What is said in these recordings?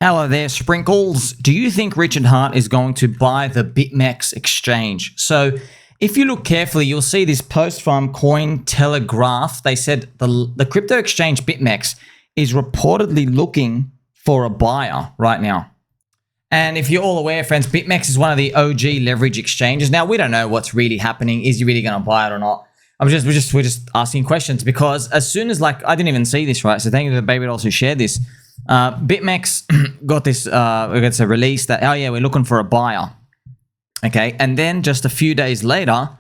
Hello there, Sprinkles. Do you think Richard Hart is going to buy the BitMEX exchange? So if you look carefully, you'll see this post from Cointelegraph. They said the crypto exchange BitMEX is reportedly looking for a buyer right now. And if you're all aware, friends, BitMEX is one of the OG leverage exchanges. Now, we don't know what's really happening. Is he really going to buy it or not? We're just asking questions because as soon as, like, I didn't even see this, right? So thank you to the baby dolls who shared this. BitMEX got this, it's a release that, oh yeah, we're looking for a buyer. Okay. And then just a few days later,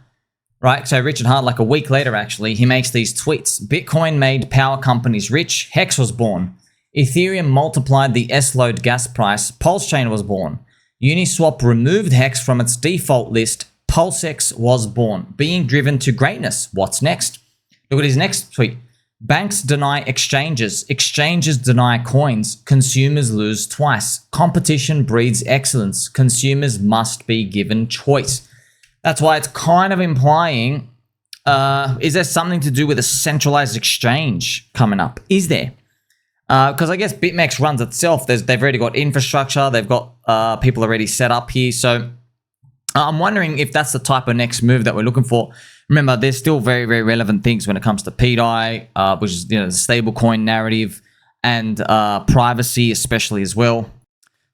right? So Richard Hart, like a week later, actually, he makes these tweets. Bitcoin made power companies rich. Hex was born. Ethereum multiplied the S-load gas price. PulseChain was born. Uniswap removed Hex from its default list. PulseX was born. Being driven to greatness. What's next? Look at his next tweet. Banks deny exchanges. Exchanges deny coins. Consumers lose twice. Competition breeds excellence. Consumers must be given choice. That's why it's kind of implying, is there something to do with a centralized exchange coming up? Is there? Because I guess BitMEX runs itself. They've already got infrastructure. They've got people already set up here. So I'm wondering if that's the type of next move that we're looking for. Remember, there's still very, very relevant things when it comes to PDI, which is the stablecoin narrative, and privacy especially as well.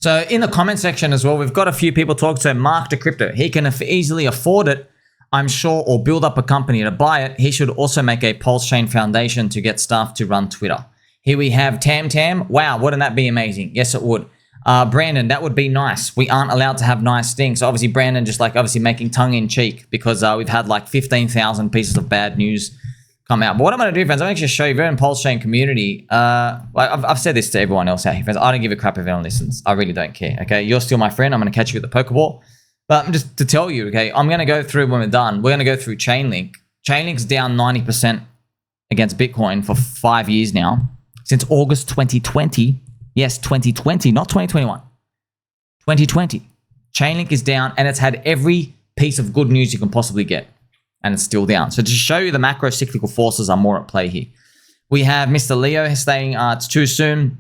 So in the comment section as well, we've got a few people talk to Mark to Crypto. He can easily afford it, I'm sure, or build up a company to buy it. He should also make a PulseChain Foundation to get staff to run Twitter. Here we have Tam. Wow, wouldn't that be amazing? Yes, it would. Brandon, that would be nice. We aren't allowed to have nice things. So obviously, Brandon just obviously making tongue in cheek because we've had like 15,000 pieces of bad news come out. But what I'm going to do, friends, I'm going to just show you, very in PulseChain community. I've said this to everyone else out here, friends. I don't give a crap if anyone listens. I really don't care. Okay, you're still my friend. I'm going to catch you at the Pokeball. But just to tell you, okay, I'm going to go through when we're done. We're going to go through ChainLink. ChainLink's down 90% against Bitcoin for 5 years now, since August 2020. Yes, 2020, not 2021. 2020. ChainLink is down, and it's had every piece of good news you can possibly get, and it's still down. So to show you the macro cyclical forces are more at play here. We have Mr. Leo saying it's too soon.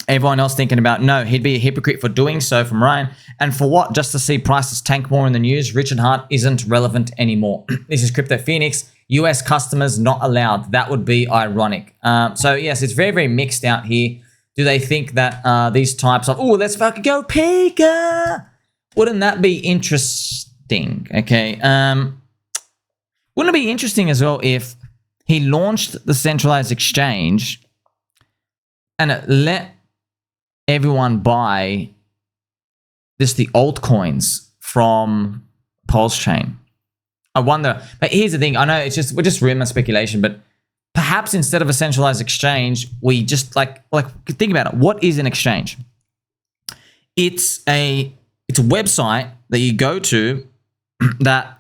Everyone else thinking about, no, he'd be a hypocrite for doing so, from Ryan. And for what? Just to see prices tank more in the news. Richard Hart isn't relevant anymore. This is Crypto Phoenix. US customers not allowed. That would be ironic. So yes, it's very, very mixed out here. Do they think that these types of, oh, let's fucking go Pika? Wouldn't that be interesting? Okay. Wouldn't it be interesting as well if he launched the centralized exchange and it let everyone buy just the altcoins from PulseChain? I wonder, but here's the thing. I know we're just rumor speculation, but perhaps instead of a centralized exchange, we just like think about it. What is an exchange? It's a website that you go to that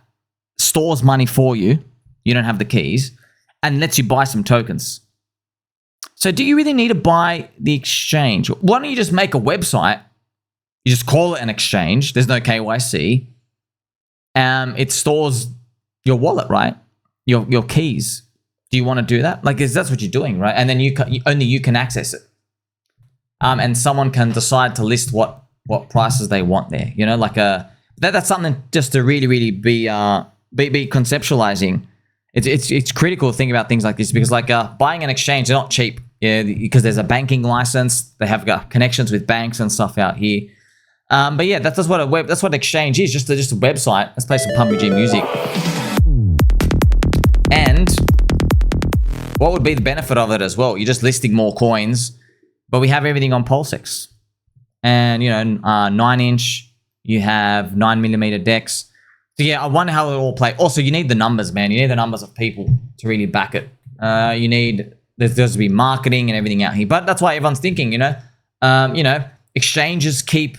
stores money for you. You don't have the keys, and lets you buy some tokens. So do you really need to buy the exchange? Why don't you just make a website? You just call it an exchange. There's no KYC. It stores your wallet, right? Your keys. Do you want to do that? Like, that's what you're doing, right? And then only you can access it. And someone can decide to list what prices they want there. You know, like that's something just to really, really be conceptualizing. It's critical to think about things like this because buying an exchange, they're not cheap. Yeah, because there's a banking license. They have connections with banks and stuff out here. But yeah, that's what an exchange is. Just a website. Let's play some Pumpy G music. And what would be the benefit of it as well? You're just listing more coins, but we have everything on PulseX. And, 9-inch, you have 9mm decks. So yeah, I wonder how it all play. Also, you need the numbers, man. You need the numbers of people to really back it. There's to be marketing and everything out here. But that's why everyone's thinking, exchanges keep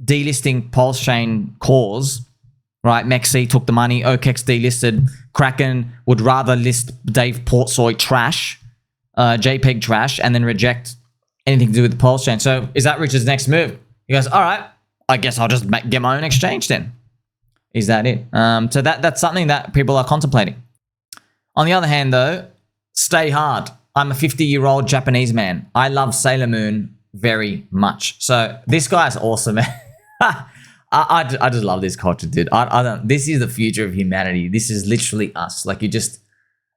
delisting PulseChain cores. Right, MEXC took the money, OKEX delisted, Kraken would rather list Dave Portsoy trash, JPEG trash, and then reject anything to do with the PulseChain. So is that Richard's next move? He goes, all right, I guess I'll just get my own exchange then. Is that it? So that's something that people are contemplating. On the other hand, though, stay hard. I'm a 50-year-old Japanese man. I love Sailor Moon very much. So this guy's awesome, man. I just love this culture, dude. I don't. This is the future of humanity. This is literally us. Like you just,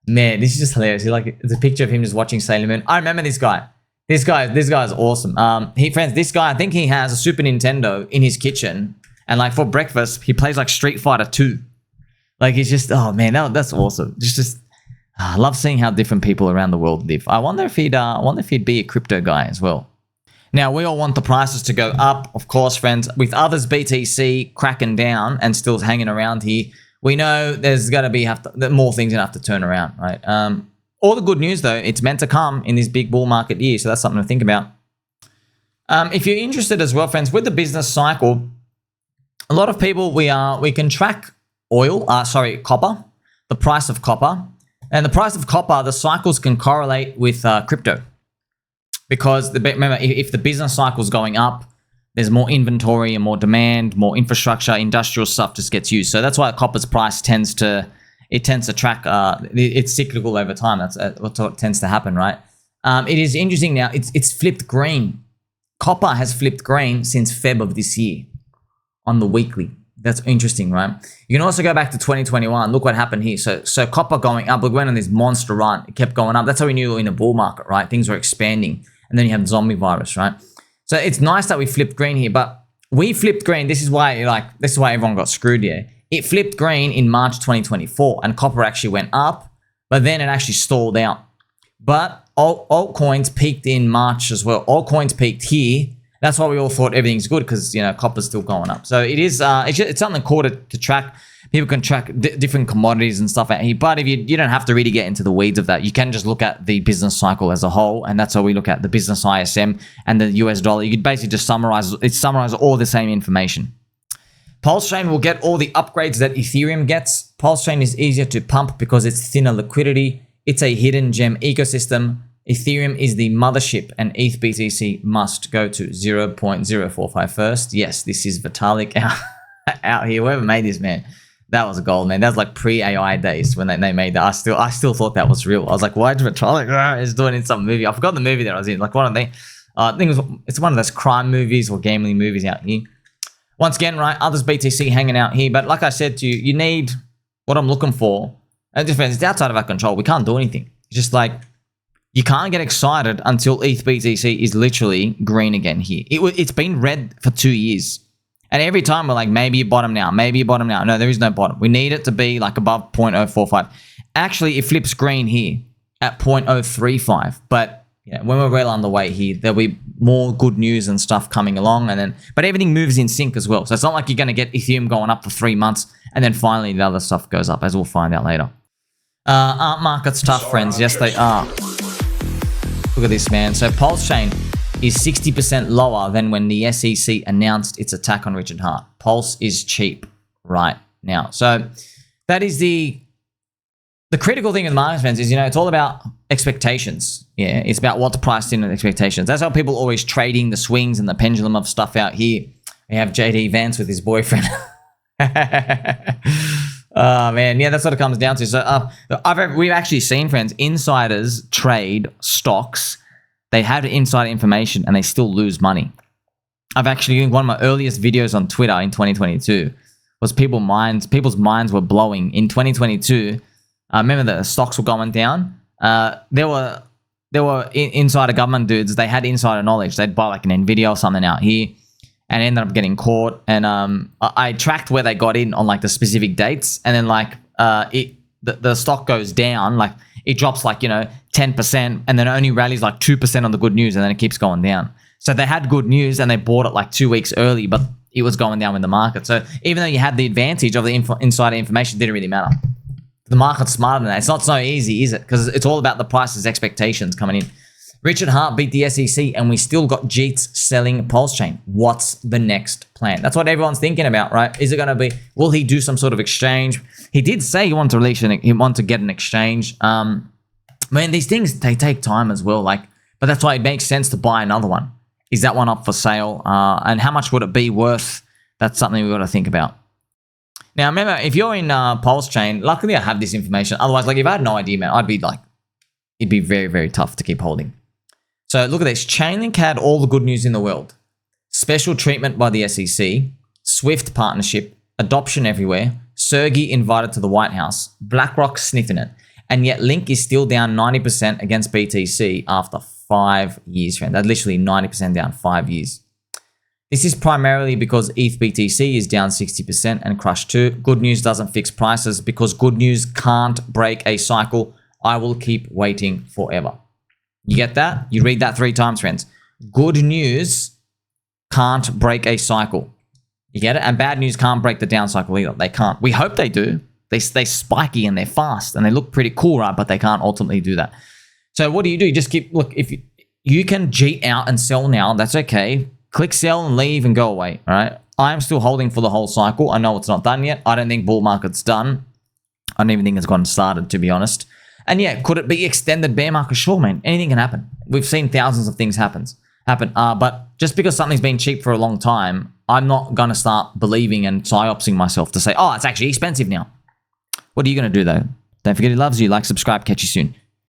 man, this is just hilarious. Like it's a picture of him just watching Sailor Moon. I remember this guy. This guy is awesome. Friends, this guy, I think he has a Super Nintendo in his kitchen, and like for breakfast, he plays like Street Fighter 2. Like he's just, oh man, that's awesome. I love seeing how different people around the world live. I wonder if he'd be a crypto guy as well. Now, we all want the prices to go up, of course, friends. With others, BTC cracking down and still hanging around here, we know there's going to be more things going to have to turn around, right? All the good news, though, it's meant to come in this big bull market year, so that's something to think about. If you're interested as well, friends, with the business cycle, a lot of people, we can track copper, the price of copper. And the price of copper, the cycles can correlate with crypto. Because remember, if the business cycle is going up, there's more inventory and more demand, more infrastructure, industrial stuff just gets used. So that's why copper's price tends to track. It's cyclical over time. That's what tends to happen, right? It is interesting now. It's flipped green. Copper has flipped green since Feb of this year on the weekly. That's interesting, right? You can also go back to 2021. Look what happened here. So copper going up. We went on this monster run. It kept going up. That's how we knew we were in a bull market, right? Things were expanding. And then you have zombie virus, right? So it's nice that we flipped green here, but we flipped green. This is why everyone got screwed here. It flipped green in March 2024, and copper actually went up, but then it actually stalled out. But altcoins peaked in March as well. Altcoins peaked here. That's why we all thought everything's good because copper's still going up. So it is. It's something cool to track. People can track different commodities and stuff out here. But if you don't have to really get into the weeds of that. You can just look at the business cycle as a whole, and that's how we look at the business ISM and the US dollar. You could basically just summarize all the same information. PulseChain will get all the upgrades that Ethereum gets. PulseChain is easier to pump because it's thinner liquidity. It's a hidden gem ecosystem. Ethereum is the mothership, and ETH BTC must go to 0.045 first. Yes, this is Vitalik out here. Whoever made this, man, that was gold, man. That was like pre-AI days when they made that. I still thought that was real. I was like, why did Vitalik is doing in some movie? I forgot the movie that I was in. Like one of the, I think it's one of those crime movies or gambling movies out here. Once again, right, others BTC hanging out here. But like I said to you, you need what I'm looking for. And friends, it's outside of our control. We can't do anything. It's just like, you can't get excited until ETH BTC is literally green again here. It's been red for 2 years. And every time we're like, maybe you bottom now, maybe you bottom now. No, there is no bottom. We need it to be like above 0.045. Actually, it flips green here at 0.035. But when we're well on the way here, there'll be more good news and stuff coming along. But everything moves in sync as well. So it's not like you're going to get Ethereum going up for 3 months and then finally the other stuff goes up, as we'll find out later. Aren't markets tough, friends? Yes, they are. Look at this, man. So PulseChain is 60% lower than when the SEC announced its attack on Richard Heart. Pulse is cheap right now. So that is the critical thing in the market, friends, is, it's all about expectations. Yeah, it's about what's priced in and expectations. That's how people always trading the swings and the pendulum of stuff out here. We have JD Vance with his boyfriend. Oh, man. Yeah, that's what it comes down to. So we've actually seen, friends, insiders trade stocks. They have insider information and they still lose money. I've actually, one of my earliest videos on Twitter in 2022 was people's minds were blowing. In 2022, remember the stocks were going down. There were insider government dudes. They had insider knowledge. They'd buy like an Nvidia or something out here and ended up getting caught. And I tracked where they got in on like the specific dates. And then like the stock goes down, like it drops like, 10% and then only rallies like 2% on the good news and then it keeps going down. So they had good news and they bought it like 2 weeks early, but it was going down with the market. So even though you had the advantage of the insider information, it didn't really matter. The market's smarter than that. It's not so easy, is it? Because it's all about the price's expectations coming in. Richard Heart beat the SEC and we still got Jeets selling PulseChain. What's the next plan? That's what everyone's thinking about, right? Is it going to be, will he do some sort of exchange? He did say he wanted to get an exchange. Man, these things, they take time as well. But that's why it makes sense to buy another one. Is that one up for sale? And how much would it be worth? That's something we've got to think about. Now, remember, if you're in PulseChain, luckily I have this information. Otherwise, if I had no idea, man, it'd be very, very tough to keep holding. So look at this. ChainLink had all the good news in the world. Special treatment by the SEC, Swift partnership, adoption everywhere, Sergey invited to the White House, BlackRock sniffing it, and yet Link is still down 90% against BTC after 5 years, friend. That's literally 90% down 5 years. This is primarily because ETH BTC is down 60% and crushed too. Good news doesn't fix prices because good news can't break a cycle. I will keep waiting forever. You get that? You read that 3 times, friends. Good news can't break a cycle. You get it? And bad news can't break the down cycle either. They can't. We hope they do. They stay spiky and they're fast and they look pretty cool, right? But they can't ultimately do that. So what do? You just keep, look, if you can cheat out and sell now, that's okay. Click sell and leave and go away, all right? I'm still holding for the whole cycle. I know it's not done yet. I don't think bull market's done. I don't even think it's gotten started, to be honest. And yeah, could it be extended bear market? Sure, man. Anything can happen. We've seen thousands of things happen. But just because something's been cheap for a long time, I'm not going to start believing and psyopsing myself to say, oh, it's actually expensive now. What are you going to do, though? Don't forget he loves you. Like, subscribe. Catch you soon.